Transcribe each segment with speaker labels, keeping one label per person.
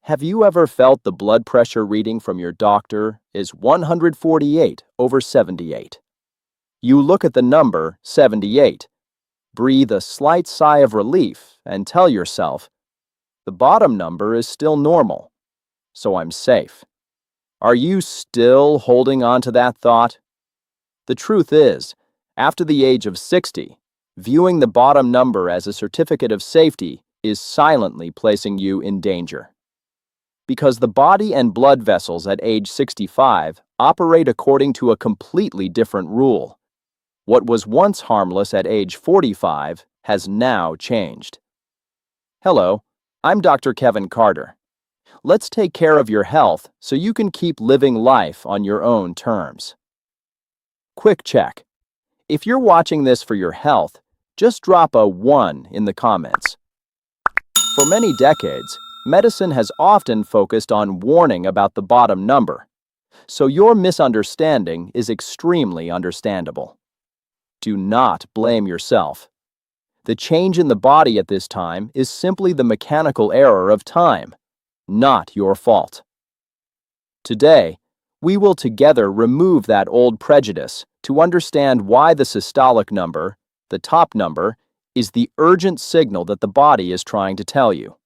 Speaker 1: Have you ever felt the blood pressure reading from your doctor is 148/78? You look at the number 78, breathe a slight sigh of relief, and tell yourself, the bottom number is still normal, so I'm safe. Are you still holding on to that thought? The truth is, after the age of 60, viewing the bottom number as a certificate of safety is silently placing you in danger. Because the body and blood vessels at age 65 operate according to a completely different rule. What was once harmless at age 45 has now changed. Hello, I'm Dr. Kevin Carter. Let's take care of your health so you can keep living life on your own terms. Quick check. If you're watching this for your health, just drop a 1 in the comments. For many decades, medicine has often focused on warning about the bottom number, so your misunderstanding is extremely understandable. Do not blame yourself. The change in the body at this time is simply the mechanical error of time, not your fault. Today, we will together remove that old prejudice to understand why the systolic number, the top number, is the urgent signal that the body is trying to tell you.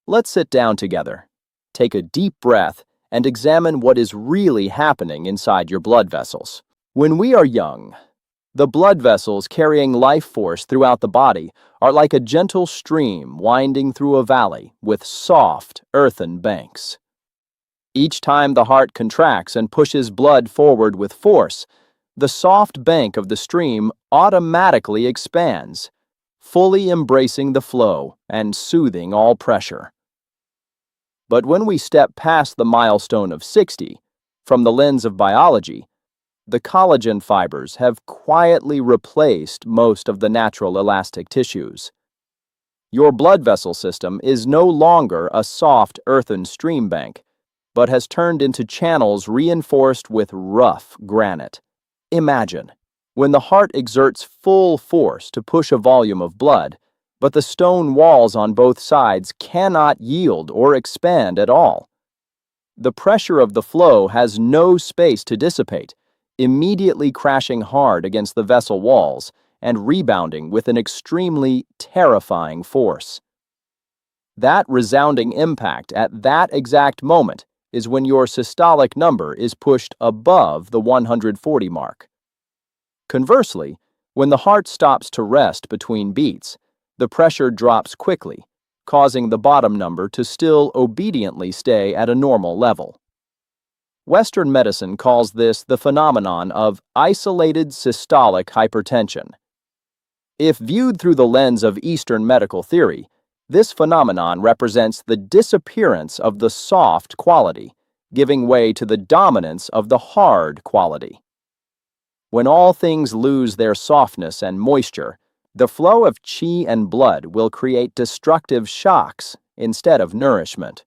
Speaker 1: Let's sit down together, take a deep breath, and examine what is really happening inside your blood vessels. When we are young, the blood vessels carrying life force throughout the body are like a gentle stream winding through a valley with soft, earthen banks. Each time the heart contracts and pushes blood forward with force, the soft bank of the stream automatically expands, fully embracing the flow and soothing all pressure. But when we step past the milestone of 60, from the lens of biology, the collagen fibers have quietly replaced most of the natural elastic tissues. Your blood vessel system is no longer a soft earthen stream bank, but has turned into channels reinforced with rough granite. Imagine, when the heart exerts full force to push a volume of blood, but the stone walls on both sides cannot yield or expand at all. The pressure of the flow has no space to dissipate, immediately crashing hard against the vessel walls and rebounding with an extremely terrifying force. That resounding impact at that exact moment is when your systolic number is pushed above the 140 mark. Conversely, when the heart stops to rest between beats, the pressure drops quickly, causing the bottom number to still obediently stay at a normal level. Western medicine calls this the phenomenon of isolated systolic hypertension. If viewed through the lens of Eastern medical theory, this phenomenon represents the disappearance of the soft quality, giving way to the dominance of the hard quality. When all things lose their softness and moisture, the flow of qi and blood will create destructive shocks instead of nourishment.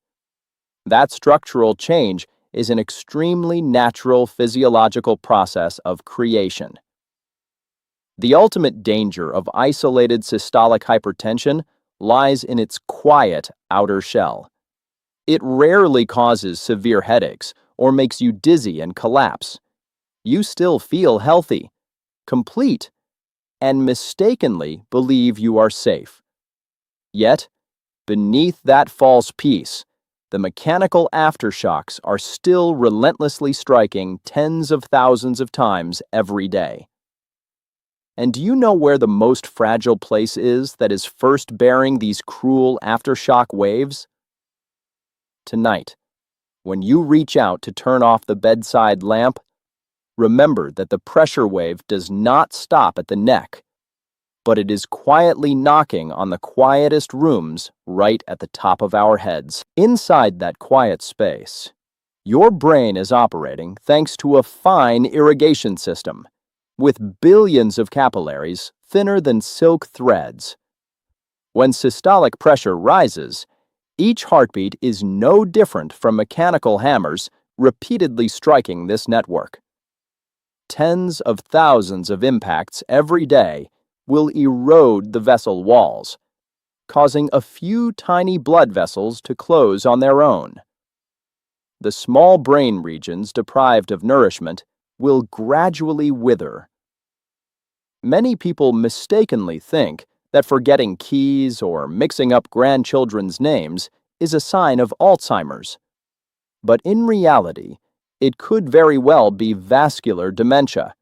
Speaker 1: That structural change is an extremely natural physiological process of creation. The ultimate danger of isolated systolic hypertension lies in its quiet outer shell. It rarely causes severe headaches or makes you dizzy and collapse. You still feel healthy, complete, and mistakenly believe you are safe. Yet, beneath that false peace, the mechanical aftershocks are still relentlessly striking tens of thousands of times every day. And do you know where the most fragile place is that is first bearing these cruel aftershock waves? Tonight, when you reach out to turn off the bedside lamp, remember that the pressure wave does not stop at the neck, but it is quietly knocking on the quietest rooms right at the top of our heads. Inside that quiet space, your brain is operating thanks to a fine irrigation system, with billions of capillaries thinner than silk threads. When systolic pressure rises, each heartbeat is no different from mechanical hammers repeatedly striking this network. Tens of thousands of impacts every day will erode the vessel walls, causing a few tiny blood vessels to close on their own. The small brain regions deprived of nourishment will gradually wither. Many people mistakenly think that forgetting keys or mixing up grandchildren's names is a sign of Alzheimer's. But in reality, it could very well be vascular dementia.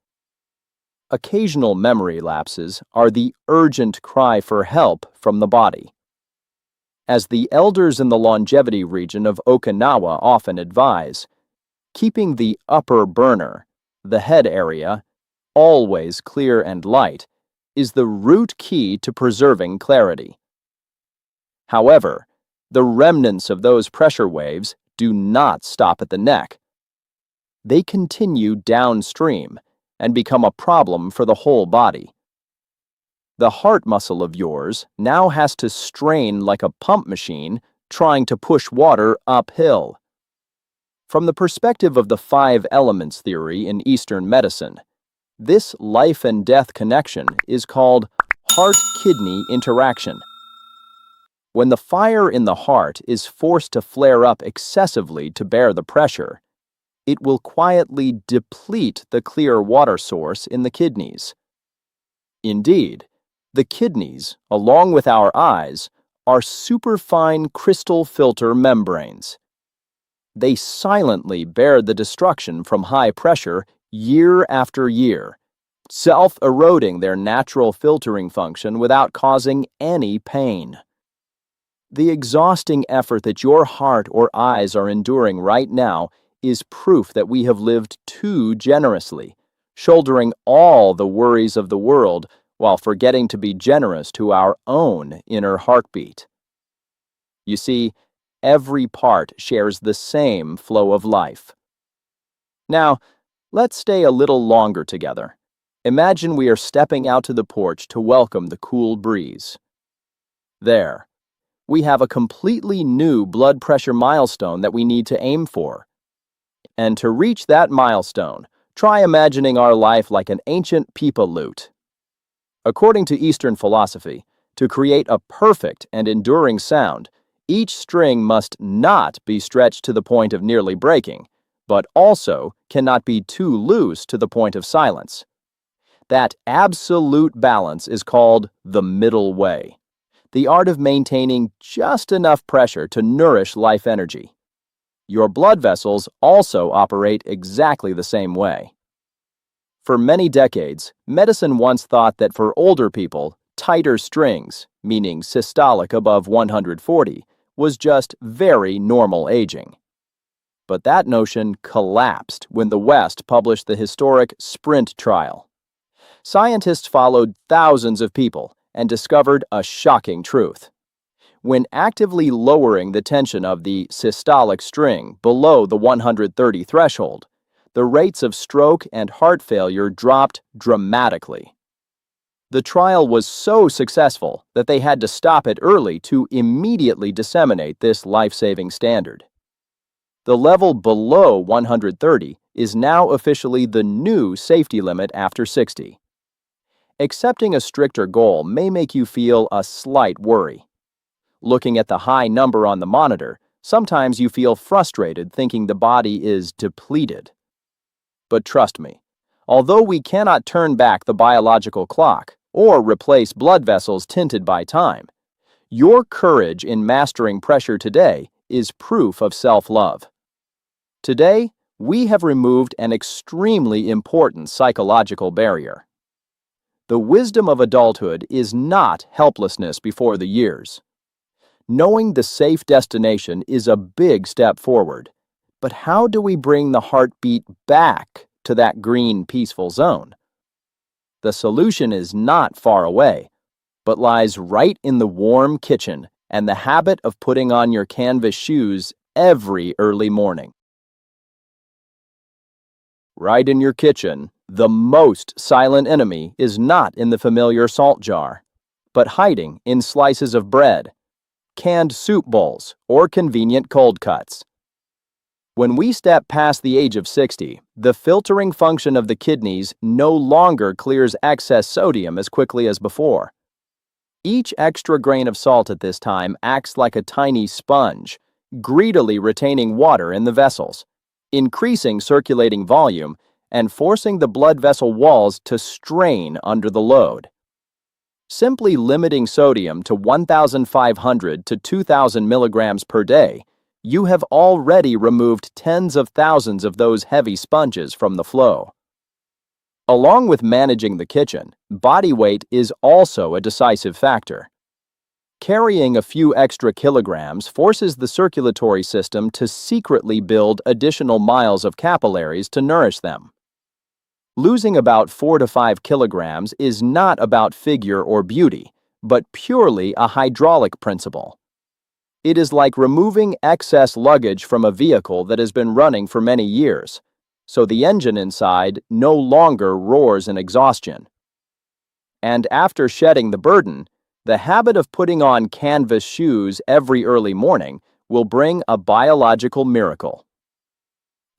Speaker 1: Occasional memory lapses are the urgent cry for help from the body. As the elders in the longevity region of Okinawa often advise, keeping the upper burner, the head area, always clear and light, is the root key to preserving clarity. However, the remnants of those pressure waves do not stop at the neck. They continue downstream and become a problem for the whole body. The heart muscle of yours now has to strain like a pump machine trying to push water uphill. From the perspective of the 5 elements theory in Eastern medicine, this life and death connection is called heart-kidney interaction. When the fire in the heart is forced to flare up excessively to bear the pressure, it will quietly deplete the clear water source in the kidneys. Indeed, the kidneys, along with our eyes, are superfine crystal filter membranes. They silently bear the destruction from high pressure year after year, self-eroding their natural filtering function without causing any pain. The exhausting effort that your heart or eyes are enduring right now is proof that we have lived too generously, shouldering all the worries of the world while forgetting to be generous to our own inner heartbeat. You see, every part shares the same flow of life. Now, let's stay a little longer together. Imagine we are stepping out to the porch to welcome the cool breeze. There, we have a completely new blood pressure milestone that we need to aim for. And to reach that milestone, try imagining our life like an ancient pipa lute. According to Eastern philosophy, to create a perfect and enduring sound, each string must not be stretched to the point of nearly breaking, but also cannot be too loose to the point of silence. That absolute balance is called the middle way, the art of maintaining just enough pressure to nourish life energy. Your blood vessels also operate exactly the same way. For many decades, medicine once thought that for older people, tighter strings, meaning systolic above 140, was just very normal aging. But that notion collapsed when the West published the historic SPRINT trial. Scientists followed thousands of people and discovered a shocking truth. When actively lowering the tension of the systolic string below the 130 threshold, the rates of stroke and heart failure dropped dramatically. The trial was so successful that they had to stop it early to immediately disseminate this life-saving standard. The level below 130 is now officially the new safety limit after 60. Accepting a stricter goal may make you feel a slight worry. Looking at the high number on the monitor, sometimes you feel frustrated thinking the body is depleted. But trust me, although we cannot turn back the biological clock or replace blood vessels tinted by time, your courage in mastering pressure today is proof of self-love. Today, we have removed an extremely important psychological barrier. The wisdom of adulthood is not helplessness before the years. Knowing the safe destination is a big step forward, but how do we bring the heartbeat back to that green, peaceful zone? The solution is not far away, but lies right in the warm kitchen and the habit of putting on your canvas shoes every early morning. Right in your kitchen, the most silent enemy is not in the familiar salt jar, but hiding in slices of bread, canned soup bowls, or convenient cold cuts. When we step past the age of 60, the filtering function of the kidneys no longer clears excess sodium as quickly as before. Each extra grain of salt at this time acts like a tiny sponge, greedily retaining water in the vessels, increasing circulating volume and forcing the blood vessel walls to strain under the load. Simply limiting sodium to 1,500 to 2,000 milligrams per day, you have already removed tens of thousands of those heavy sponges from the flow. Along with managing the kitchen, body weight is also a decisive factor. Carrying a few extra kilograms forces the circulatory system to secretly build additional miles of capillaries to nourish them. Losing about 4 to 5 kilograms is not about figure or beauty, but purely a hydraulic principle. It is like removing excess luggage from a vehicle that has been running for many years, so the engine inside no longer roars in exhaustion. And after shedding the burden, the habit of putting on canvas shoes every early morning will bring a biological miracle.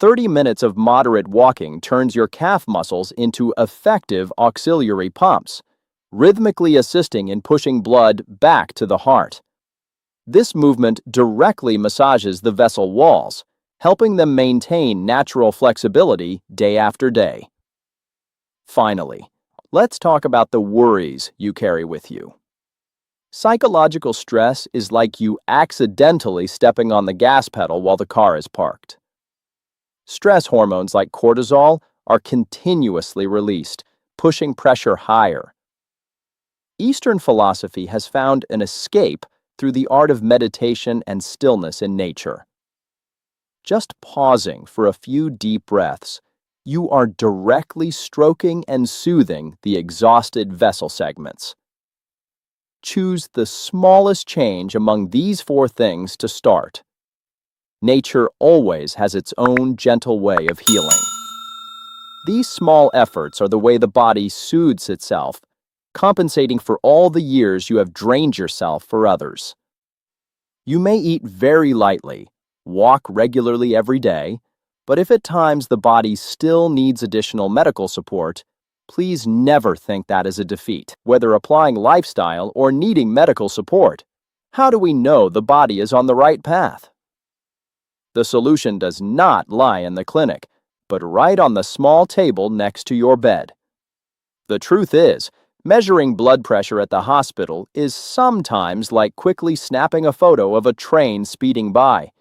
Speaker 1: 30 minutes of moderate walking turns your calf muscles into effective auxiliary pumps, rhythmically assisting in pushing blood back to the heart. This movement directly massages the vessel walls, helping them maintain natural flexibility day after day. Finally, let's talk about the worries you carry with you. Psychological stress is like you accidentally stepping on the gas pedal while the car is parked. Stress hormones like cortisol are continuously released, pushing pressure higher. Eastern philosophy has found an escape through the art of meditation and stillness in nature. Just pausing for a few deep breaths, you are directly stroking and soothing the exhausted vessel segments. Choose the smallest change among these 4 things to start. Nature always has its own gentle way of healing. These small efforts are the way the body soothes itself, compensating for all the years you have drained yourself for others. You may eat very lightly, walk regularly every day, but if at times the body still needs additional medical support, please never think that is a defeat. Whether applying lifestyle or needing medical support, how do we know the body is on the right path? The solution does not lie in the clinic, but right on the small table next to your bed. The truth is, measuring blood pressure at the hospital is sometimes like quickly snapping a photo of a train speeding by.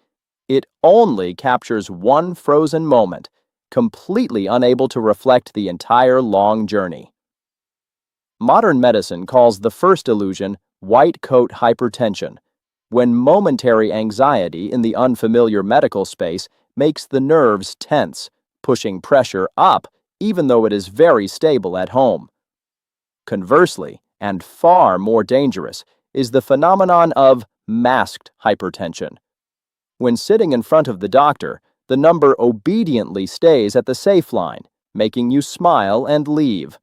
Speaker 1: It only captures one frozen moment, completely unable to reflect the entire long journey. Modern medicine calls the first illusion white coat hypertension, when momentary anxiety in the unfamiliar medical space makes the nerves tense, pushing pressure up even though it is very stable at home. Conversely, and far more dangerous, is the phenomenon of masked hypertension. When sitting in front of the doctor, the number obediently stays at the safe line, making you smile and leave.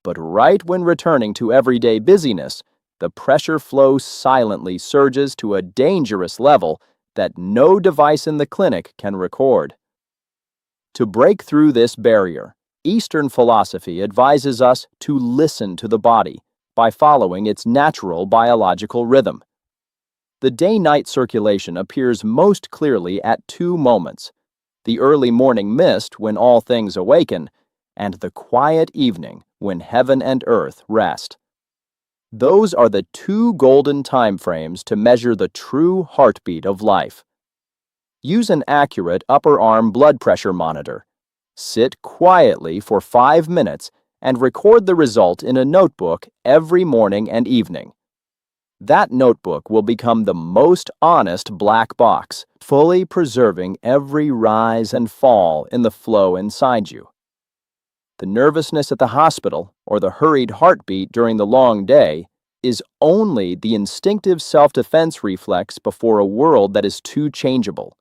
Speaker 1: But right when returning to everyday busyness, the pressure flow silently surges to a dangerous level that no device in the clinic can record. To break through this barrier, Eastern philosophy advises us to listen to the body by following its natural biological rhythm. The day-night circulation appears most clearly at 2 moments: the early morning mist when all things awaken, and the quiet evening when heaven and earth rest. Those are the 2 golden time frames to measure the true heartbeat of life. Use an accurate upper arm blood pressure monitor. Sit quietly for 5 minutes and record the result in a notebook every morning and evening. That notebook will become the most honest black box, fully preserving every rise and fall in the flow inside you. The nervousness at the hospital or the hurried heartbeat during the long day is only the instinctive self-defense reflex before a world that is too changeable.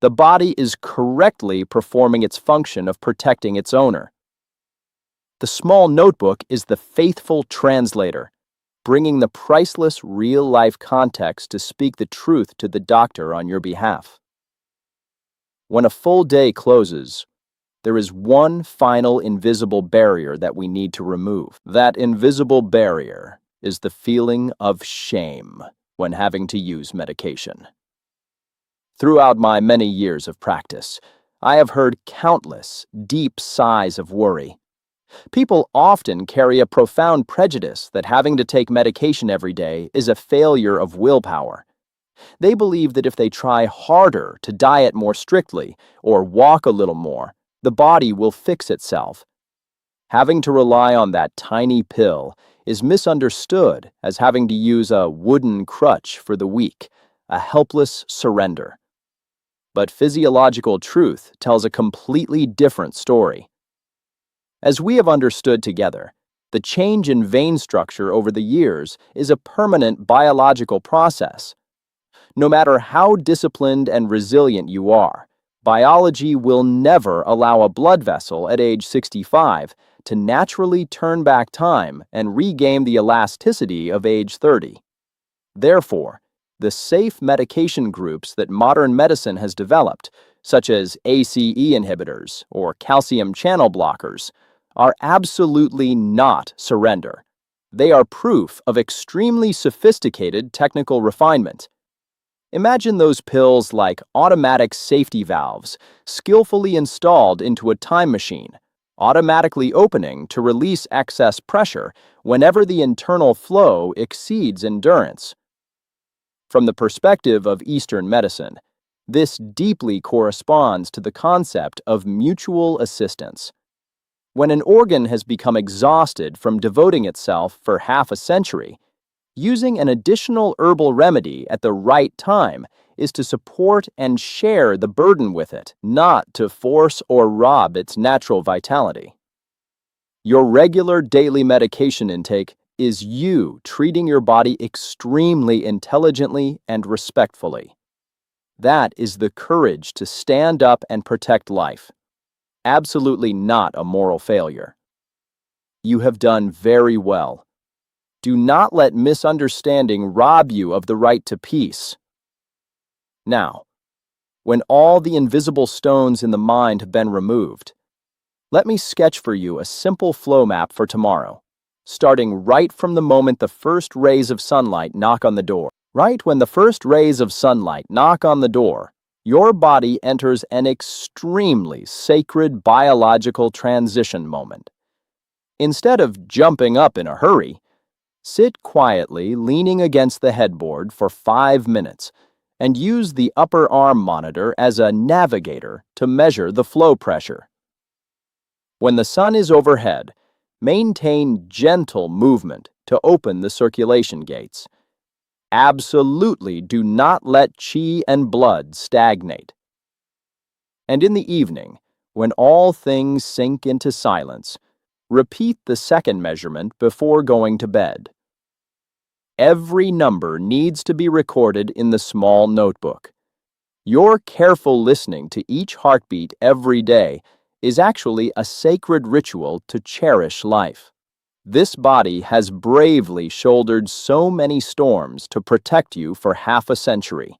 Speaker 1: The body is correctly performing its function of protecting its owner. The small notebook is the faithful translator, bringing the priceless real-life context to speak the truth to the doctor on your behalf. When a full day closes, there is one final invisible barrier that we need to remove. That invisible barrier is the feeling of shame when having to use medication. Throughout my many years of practice, I have heard countless deep sighs of worry. People often carry a profound prejudice that having to take medication every day is a failure of willpower. They believe that if they try harder to diet more strictly or walk a little more, the body will fix itself. Having to rely on that tiny pill is misunderstood as having to use a wooden crutch for the weak, a helpless surrender. But physiological truth tells a completely different story. As we have understood together, the change in vein structure over the years is a permanent biological process. No matter how disciplined and resilient you are, biology will never allow a blood vessel at age 65 to naturally turn back time and regain the elasticity of age 30. Therefore, the safe medication groups that modern medicine has developed, such as ACE inhibitors or calcium channel blockers, are absolutely not surrender. They are proof of extremely sophisticated technical refinement. Imagine those pills like automatic safety valves, skillfully installed into a time machine, automatically opening to release excess pressure whenever the internal flow exceeds endurance. From the perspective of Eastern medicine, this deeply corresponds to the concept of mutual assistance. When an organ has become exhausted from devoting itself for half a century, using an additional herbal remedy at the right time is to support and share the burden with it, not to force or rob its natural vitality. Your regular daily medication intake is you treating your body extremely intelligently and respectfully. That is the courage to stand up and protect life. Absolutely not a moral failure. You have done very well. Do not let misunderstanding rob you of the right to peace. Now, when all the invisible stones in the mind have been removed, let me sketch for you a simple flow map for tomorrow, starting right from the moment the first rays of sunlight knock on the door. Right when the first rays of sunlight knock on the door, your body enters an extremely sacred biological transition moment. Instead of jumping up in a hurry, sit quietly leaning against the headboard for 5 minutes and use the upper arm monitor as a navigator to measure the flow pressure. When the sun is overhead, maintain gentle movement to open the circulation gates. Absolutely do not let qi and blood stagnate. And in the evening, when all things sink into silence, repeat the second measurement before going to bed. Every number needs to be recorded in the small notebook. Your careful listening to each heartbeat every day is actually a sacred ritual to cherish life. This body has bravely shouldered so many storms to protect you for half a century.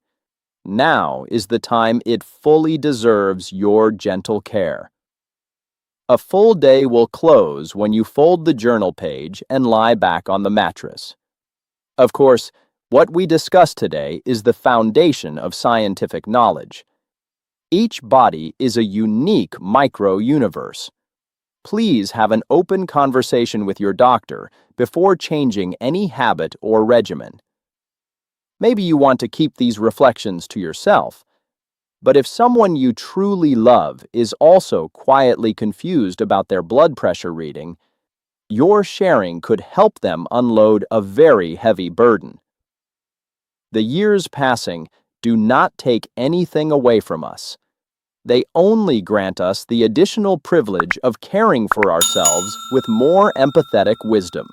Speaker 1: Now is the time it fully deserves your gentle care. A full day will close when you fold the journal page and lie back on the mattress. Of course, what we discussed today is the foundation of scientific knowledge. Each body is a unique micro-universe. Please have an open conversation with your doctor before changing any habit or regimen. Maybe you want to keep these reflections to yourself, but if someone you truly love is also quietly confused about their blood pressure reading, your sharing could help them unload a very heavy burden. The years passing do not take anything away from us. They only grant us the additional privilege of caring for ourselves with more empathetic wisdom.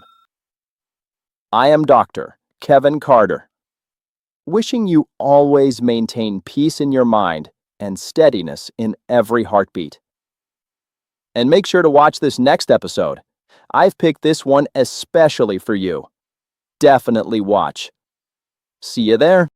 Speaker 1: I am Dr. Kevin Carter, wishing you always maintain peace in your mind and steadiness in every heartbeat. And make sure to watch this next episode. I've picked this one especially for you. Definitely watch. See you there.